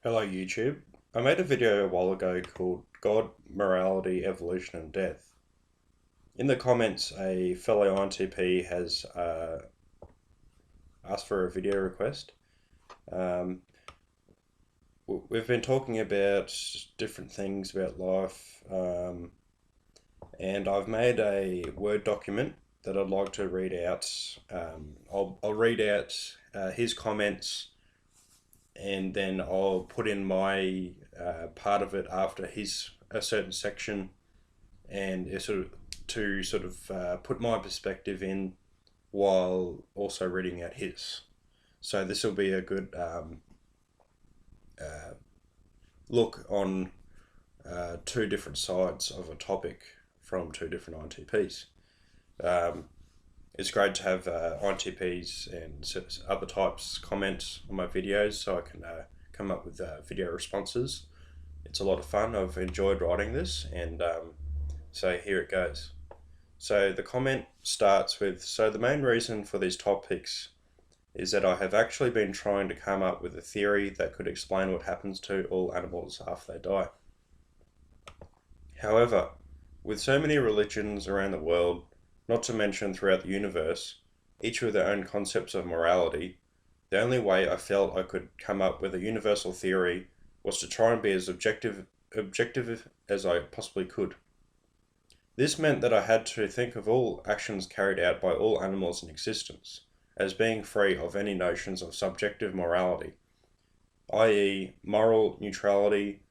Hello YouTube. I made a video a while ago called God, Morality, Evolution and Death. In the comments, a fellow INTP has asked for a video request. Um, we've been talking about different things about life, and I've made a Word document that I'd like to read out. I'll read out his comments, and then I'll put in my part of it after a certain section, and put my perspective in while also reading out his. So this will be a good uh, look on two different sides of a topic from two different INTPs. Um, it's great to have INTPs and other types comments on my videos so I can come up with video responses. It's a lot of fun. I've enjoyed writing this, and so here it goes. So the comment starts with, so the main reason for these topics is that I have actually been trying to come up with a theory that could explain what happens to all animals after they die. However, with so many religions around the world, not to mention throughout the universe, each with their own concepts of morality, the only way I felt I could come up with a universal theory was to try and be as objective as I possibly could. This meant that I had to think of all actions carried out by all animals in existence as being free of any notions of subjective morality, i.e., moral neutrality.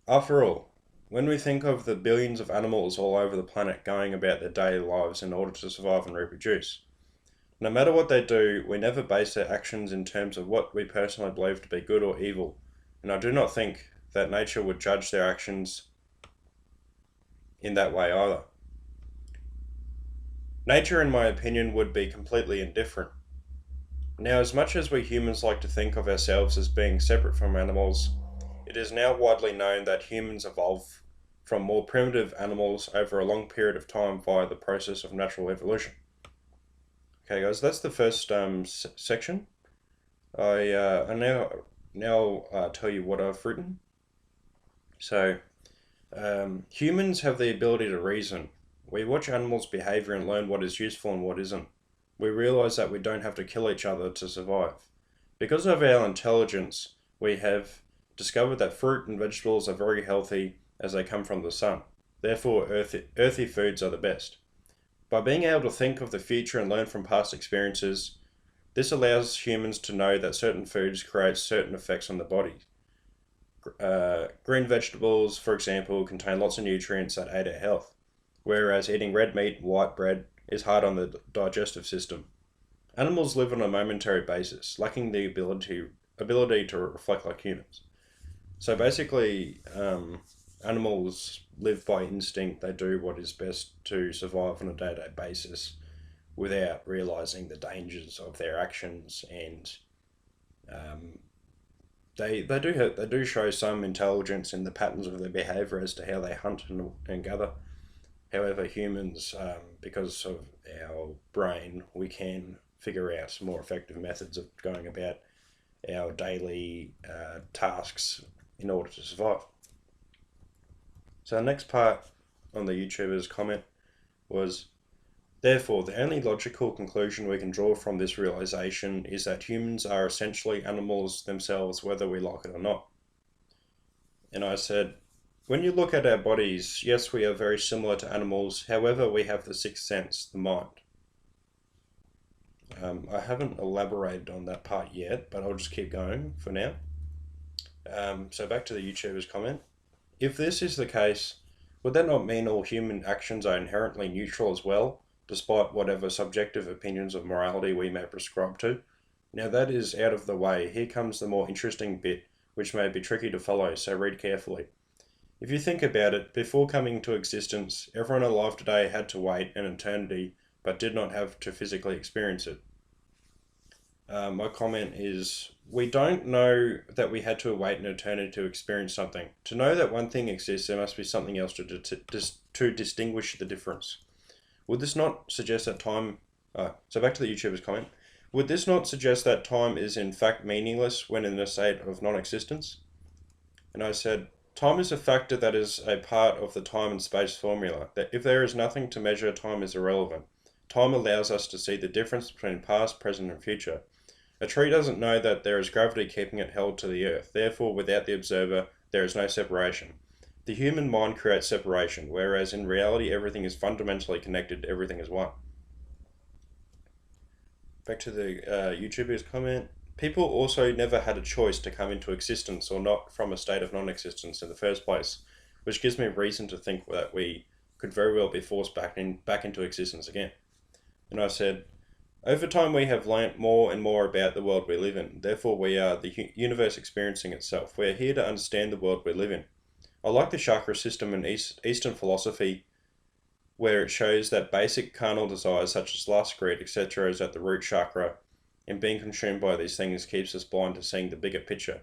After all, when we think of the billions of animals all over the planet going about their daily lives in order to survive and reproduce, no matter what they do, we never base their actions in terms of what we personally believe to be good or evil, and I do not think that nature would judge their actions in that way either. Nature, in my opinion, would be completely indifferent. Now, as much as we humans like to think of ourselves as being separate from animals, it is now widely known that humans evolved from more primitive animals over a long period of time via the process of natural evolution. Okay, guys, that's the first section. I now tell you what I've written. So, humans have the ability to reason. We watch animals' behavior and learn what is useful and what isn't. We realize that we don't have to kill each other to survive. Because of our intelligence, we have discovered that fruit and vegetables are very healthy as they come from the sun. Therefore, earthy foods are the best. By being able to think of the future and learn from past experiences, this allows humans to know that certain foods create certain effects on the body. Green vegetables, for example, contain lots of nutrients that aid our health, whereas eating red meat and white bread is hard on the digestive system. Animals live on a momentary basis, lacking the ability to reflect like humans. So basically, animals live by instinct. They do what is best to survive on a day-to-day basis without realizing the dangers of their actions, and they do show some intelligence in the patterns of their behavior as to how they hunt and gather. However, humans, because of our brain, we can figure out some more effective methods of going about our daily tasks in order to survive. So the next part on the YouTuber's comment was, therefore, the only logical conclusion we can draw from this realization is that humans are essentially animals themselves, whether we like it or not. And I said, when you look at our bodies, yes, we are very similar to animals. However, we have the sixth sense, the mind. I haven't elaborated on that part yet, but I'll just keep going for now. So back to the YouTuber's comment. If this is the case, would that not mean all human actions are inherently neutral as well, despite whatever subjective opinions of morality we may prescribe to? Now that is out of the way. Here comes the more interesting bit, which may be tricky to follow, so read carefully. If you think about it, before coming into existence, everyone alive today had to wait an eternity, but did not have to physically experience it. My comment is, we don't know that we had to wait an eternity to experience something. To know that one thing exists, there must be something else to distinguish the difference. Would this not suggest that time... so back to the YouTuber's comment. Would this not suggest that time is in fact meaningless when in a state of non-existence? And I said, time is a factor that is a part of the time and space formula, that if there is nothing to measure, time is irrelevant. Time allows us to see the difference between past, present, and future. A tree doesn't know that there is gravity keeping it held to the earth. Therefore, without the observer, there is no separation. The human mind creates separation, whereas in reality everything is fundamentally connected, everything is one. Back to the YouTuber's comment. People also never had a choice to come into existence or not from a state of non-existence in the first place, which gives me reason to think that we could very well be forced back into existence again. And I said, over time we have learnt more and more about the world we live in. Therefore we are the universe experiencing itself. We are here to understand the world we live in. I like the chakra system in Eastern philosophy, where it shows that basic carnal desires such as lust, greed, etc. is at the root chakra, and being consumed by these things keeps us blind to seeing the bigger picture.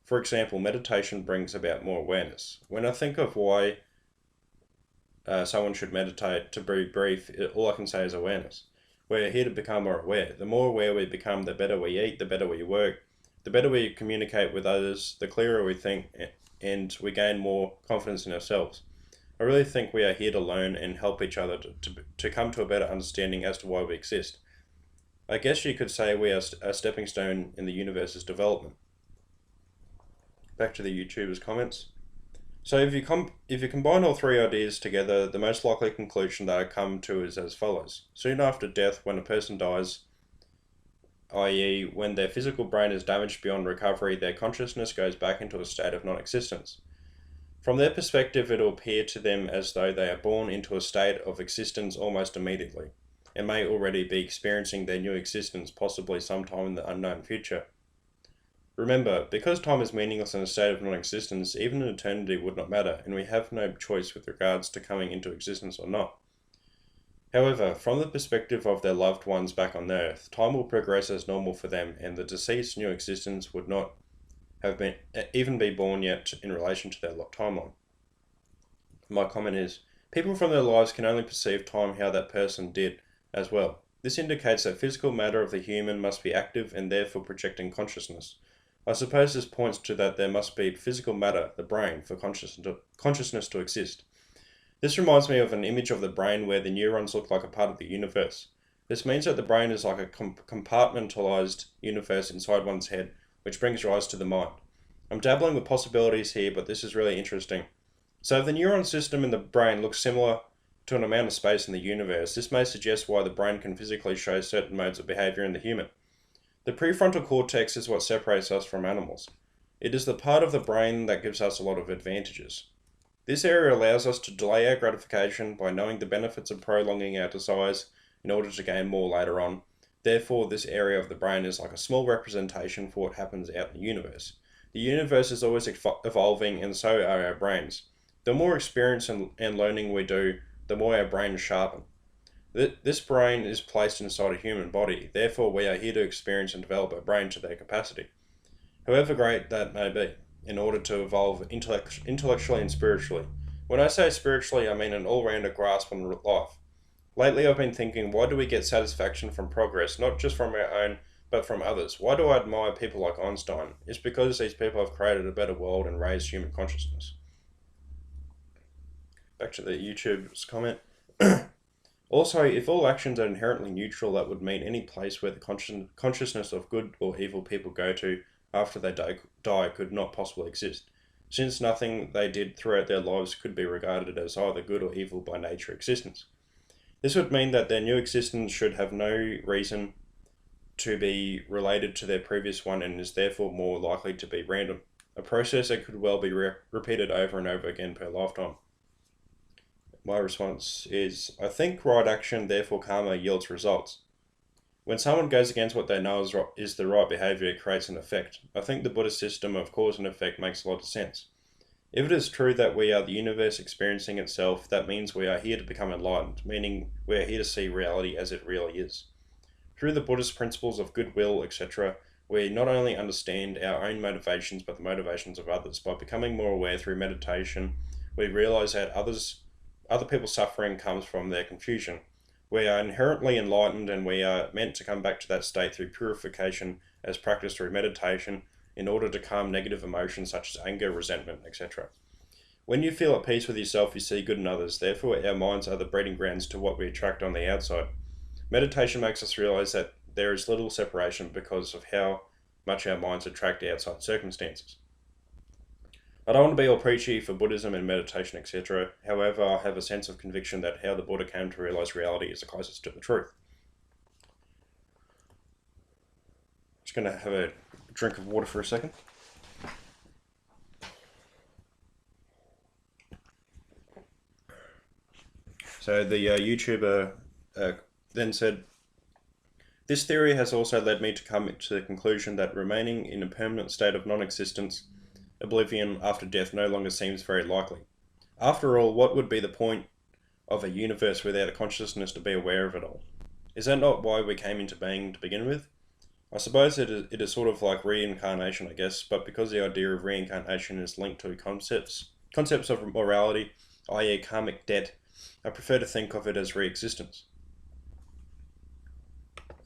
For example, meditation brings about more awareness. When I think of why someone should meditate, to be brief, all I can say is awareness. We're here to become more aware. The more aware we become, the better we eat, the better we work, the better we communicate with others, the clearer we think, and we gain more confidence in ourselves. I really think we are here to learn and help each other to come to a better understanding as to why we exist. I guess you could say we are a stepping stone in the universe's development. Back to the YouTuber's comments. So if you combine all three ideas together, the most likely conclusion that I come to is as follows. Soon after death, when a person dies, i.e. when their physical brain is damaged beyond recovery, their consciousness goes back into a state of non-existence. From their perspective, it will appear to them as though they are born into a state of existence almost immediately, and may already be experiencing their new existence possibly sometime in the unknown future. Remember, because time is meaningless in a state of non-existence, even an eternity would not matter, and we have no choice with regards to coming into existence or not. However, from the perspective of their loved ones back on Earth, time will progress as normal for them, and the deceased's new existence would not have been even be born yet in relation to their timeline. My comment is, people from their lives can only perceive time how that person did as well. This indicates that physical matter of the human must be active and therefore projecting consciousness. I suppose this points to that there must be physical matter, the brain, for consciousness to exist. This reminds me of an image of the brain where the neurons look like a part of the universe. This means that the brain is like a compartmentalized universe inside one's head, which brings rise to the mind. I'm dabbling with possibilities here, but this is really interesting. So if the neuron system in the brain looks similar to an amount of space in the universe, this may suggest why the brain can physically show certain modes of behavior in the human. The prefrontal cortex is what separates us from animals. It is the part of the brain that gives us a lot of advantages. This area allows us to delay our gratification by knowing the benefits of prolonging our desires in order to gain more later on. Therefore, this area of the brain is like a small representation for what happens out in the universe. The universe is always evolving, and so are our brains. The more experience and learning we do, the more our brains sharpen. This brain is placed inside a human body, therefore we are here to experience and develop our brain to their capacity, however great that may be, in order to evolve intellectually and spiritually. When I say spiritually, I mean an all-rounder grasp on life. Lately I've been thinking, why do we get satisfaction from progress, not just from our own, but from others? Why do I admire people like Einstein? It's because these people have created a better world and raised human consciousness. Back to the YouTube's comment. Also, if all actions are inherently neutral, that would mean any place where the consciousness of good or evil people go to after they die could not possibly exist, since nothing they did throughout their lives could be regarded as either good or evil by nature existence. This would mean that their new existence should have no reason to be related to their previous one and is therefore more likely to be random, a process that could well be repeated over and over again per lifetime. My response is, I think right action, therefore karma, yields results. When someone goes against what they know is the right behavior, it creates an effect. I think the Buddhist system of cause and effect makes a lot of sense. If it is true that we are the universe experiencing itself, that means we are here to become enlightened, meaning we are here to see reality as it really is. Through the Buddhist principles of goodwill, etc., we not only understand our own motivations, but the motivations of others. By becoming more aware through meditation, we realize that other people's suffering comes from their confusion. We are inherently enlightened and we are meant to come back to that state through purification as practiced through meditation in order to calm negative emotions such as anger, resentment, etc. When you feel at peace with yourself, you see good in others. Therefore, our minds are the breeding grounds to what we attract on the outside. Meditation makes us realize that there is little separation because of how much our minds attract outside circumstances. I don't want to be all preachy for Buddhism and meditation, etc. However, I have a sense of conviction that how the Buddha came to realize reality is the closest to the truth. Just going to have a drink of water for a second. So the YouTuber then said, "This theory has also led me to come to the conclusion that remaining in a permanent state of non-existence, oblivion after death, no longer seems very likely. After all, what would be the point of a universe without a consciousness to be aware of it all? Is that not why we came into being to begin with? I suppose it is sort of like reincarnation, I guess, but because the idea of reincarnation is linked to concepts of morality, i.e. karmic debt, I prefer to think of it as re-existence."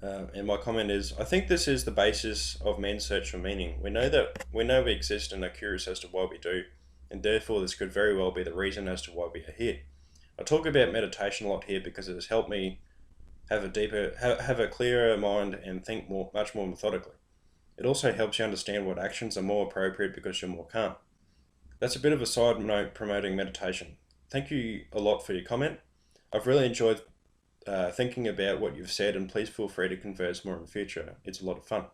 And my comment is, I think this is the basis of men's search for meaning. We know we exist and are curious as to why we do, and therefore this could very well be the reason as to why we are here. I talk about meditation a lot here because it has helped me have a clearer mind and think much more methodically. It also helps you understand what actions are more appropriate because you're more calm. That's a bit of a side note promoting meditation. Thank you a lot for your comment. I've really enjoyed thinking about what you've said, and please feel free to converse more in the future. It's a lot of fun.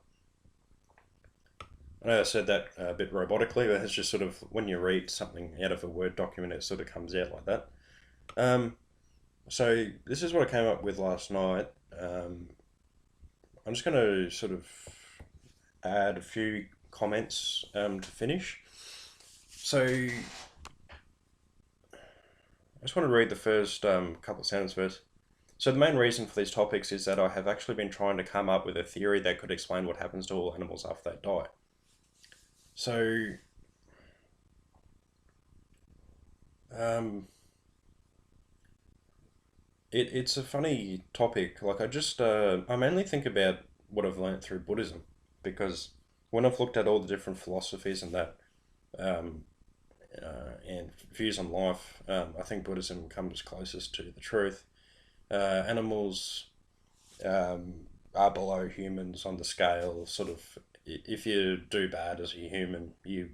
I know I said that a bit robotically, but it's just sort of when you read something out of a Word document, it sort of comes out like that. So this is what I came up with last night. I'm just going to sort of add a few comments to finish. So I just want to read the first couple of sentences first. So the main reason for these topics is that I have actually been trying to come up with a theory that could explain what happens to all animals after they die. So, it's a funny topic. Like I mainly think about what I've learned through Buddhism, because when I've looked at all the different philosophies and that, um, and views on life, I think Buddhism comes closest to the truth. Animals are below humans on the scale. Sort of, if you do bad as a human, you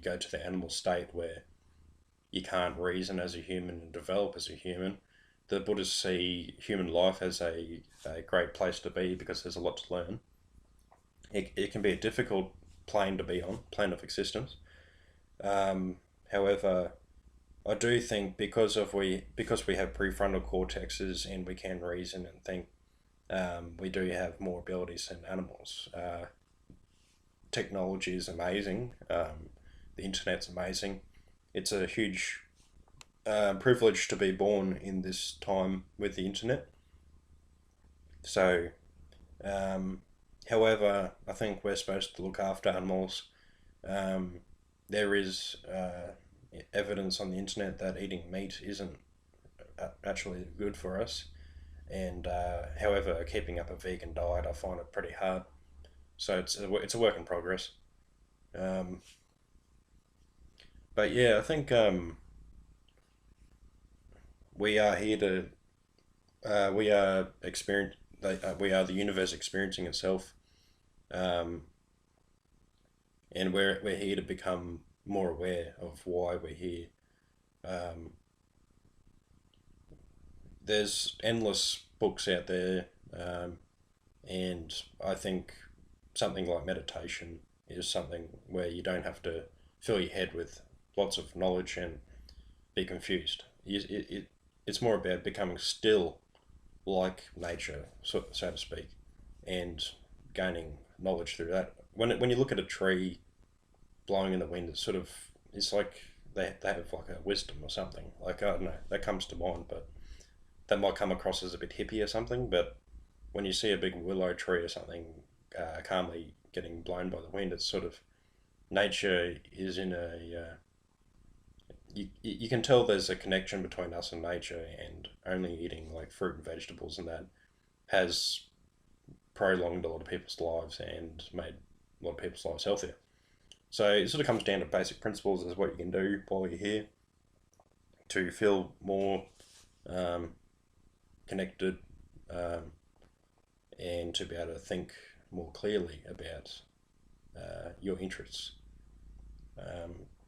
go to the animal state where you can't reason as a human and develop as a human. The Buddhists see human life as a great place to be because there's a lot to learn. It can be a difficult plane to be on, plane of existence. However, I do think because we have prefrontal cortexes and we can reason and think, we do have more abilities than animals. Technology is amazing. The internet's amazing. It's a huge privilege to be born in this time with the internet. So, however, I think we're supposed to look after animals. Um, there is evidence on the internet that eating meat isn't actually good for us. And however, keeping up a vegan diet, I find it pretty hard. So it's a work in progress. Um, but yeah, I think we are here to we are experience we are the universe experiencing itself, um, and we're here to become more aware of why we're here. Um, there's endless books out there, and I think something like meditation is something where you don't have to fill your head with lots of knowledge and be confused. It's more about becoming still like nature, so to speak, and gaining knowledge through that. When you look at a tree blowing in the wind, it's like they have like a wisdom or something. Like I don't know, that comes to mind, but that might come across as a bit hippie or something. But when you see a big willow tree or something calmly getting blown by the wind, it's sort of nature is in a you can tell there's a connection between us and nature, and only eating like fruit and vegetables and that has prolonged a lot of people's lives and made a lot of people's lives healthier. So it sort of comes down to basic principles as what you can do while you're here to feel more um, connected, um, and to be able to think more clearly about your interests.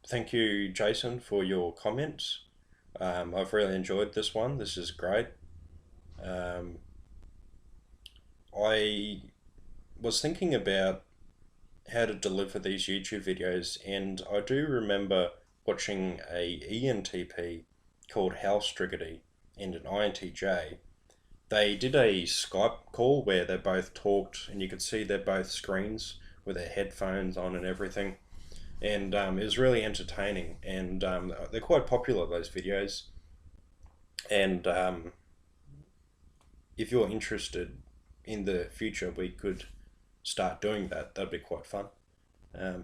Thank you, Jason, for your comments. I've really enjoyed this one. This is great. Um, I was thinking about how to deliver these YouTube videos, and I do remember watching a ENTP called House Striggity and an INTJ. They did a Skype call where they both talked, and you could see their both screens with their headphones on and everything. And it was really entertaining, and they're quite popular, those videos. And if you're interested in the future, we could start doing that. That'd be quite fun.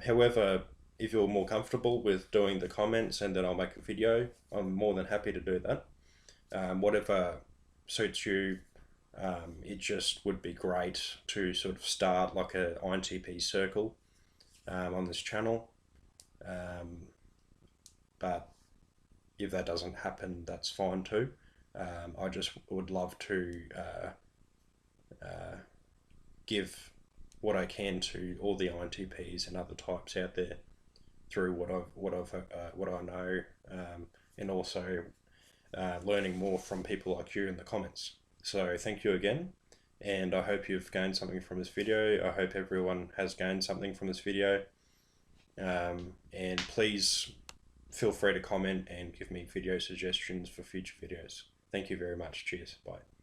However, if you're more comfortable with doing the comments and then I'll make a video, I'm more than happy to do that. Whatever suits you. It just would be great to sort of start like a INTP circle on this channel. But if that doesn't happen, that's fine too. I just would love to give what I can to all the INTPs and other types out there through what I know, and also learning more from people like you in the comments. So thank you again, and I hope you've gained something from this video. I hope everyone has gained something from this video, and please feel free to comment and give me video suggestions for future videos. Thank you very much. Cheers. Bye.